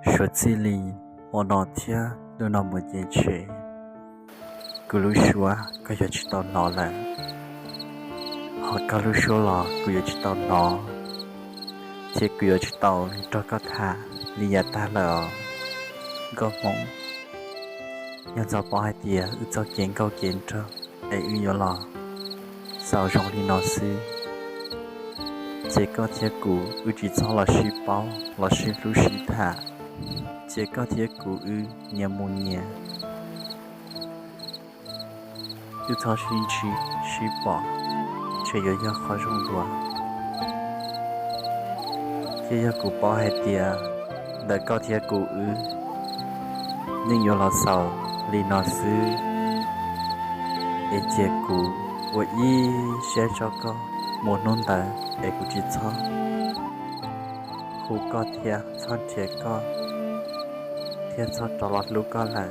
说起来，我那天都那么坚持，咕噜说ก็อยาก知道哪了，好咕噜说了，กูอยาก知道哪，ที่กูอยาก知道这个他，你也打了，ก็มองยังจะบอกให้เดียจะเก่งก็เก่ง着，ไอ้อยู่ละสาว容易闹事。这个铁骨有只操老师包，老师录视他。这个铁骨有年木年，有操兴趣书包，却又要好容易。这要骨包还点，那个铁骨有，你有了少，李老师，一结骨我一写这个。một nôn tờ để của chị cho khu có thia cho thiệt có thia cho trò lọt lúc có là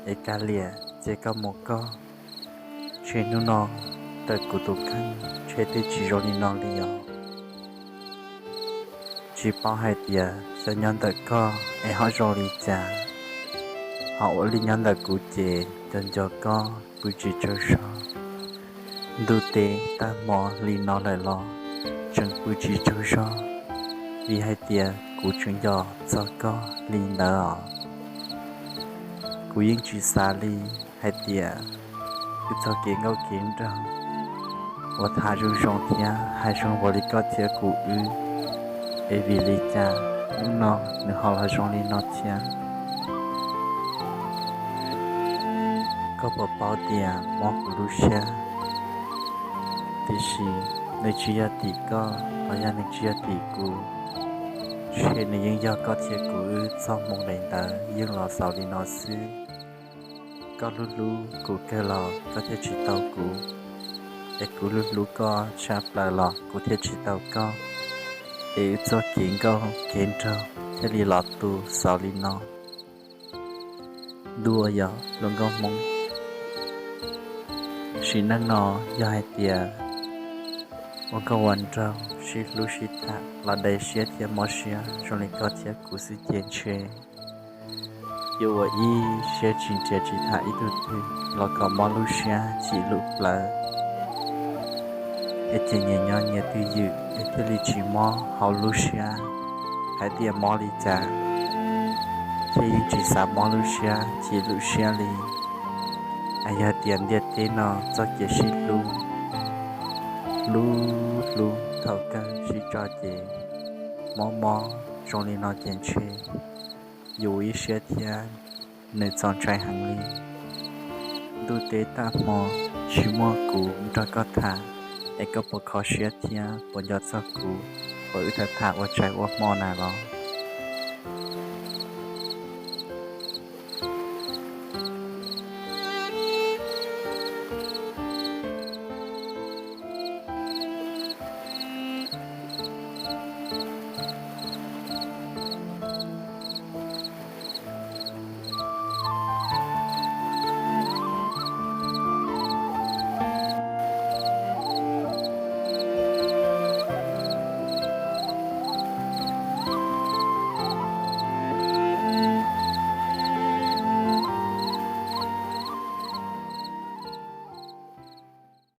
để cả lìa chỉ có một có chuyện nó nó tờ của tụ khăn chuyện tới chỉ rồi nó lìa chỉ bao hai tia cho nhân tờ có để họ rồi lìa chả họ ở lìa nhân tờ của chị chân cho có của chị cho saoดูเตตาหมอลีนอเลยลอจึงกูจีจูชอวีให้เตียกูจึงยอจะก็ลีนอกูยิ่งจีสาลีให้เตียกูจะเก่งเอาเก่งจังว่าถ้ารู้ชงเทียให้ชงบริก็เทียกูเอวิลิจาลูกน้องนึกหอให้ชงลีนอเทียก็บอกเป้าเตียมอกูรู้เชียที่สิในชีวิตติก็พยายามในชีวิตติกูเช่นในยังยากก็เทียกูซ้อมมงแรงตายังรอสาวลีนอซื้อก็รู้กูแค่รอก็เทียชิตากูแต่กูรู้ก็ชาปลายรอกูเทียชิตาก็จะเก่งก็เก่งเจ้าเทียลีหลอดตูสาวลีนอดูอย่าลงก็มงชีนั่งนอยายเตีย我个文章是录西塔，老得些天没事，从那个天故事坚持。有我一些情节其他一堆堆，老个没录些记录了。一天年年年都有，一天里起码好录些，还点没里家，这一直啥没录些记录些里，哎呀点点点呢，这也是录。lu thầu ca si cho chị mò trong li nó tiền chơi dù ý sẽ thia nơi chọn trai hàng li du tế ta mò chỉ mò cũ cho có thả ai có bộ khó sẽ thia bộ giọt sao cũ bộ ư thật thả qua trái qua mò nào đó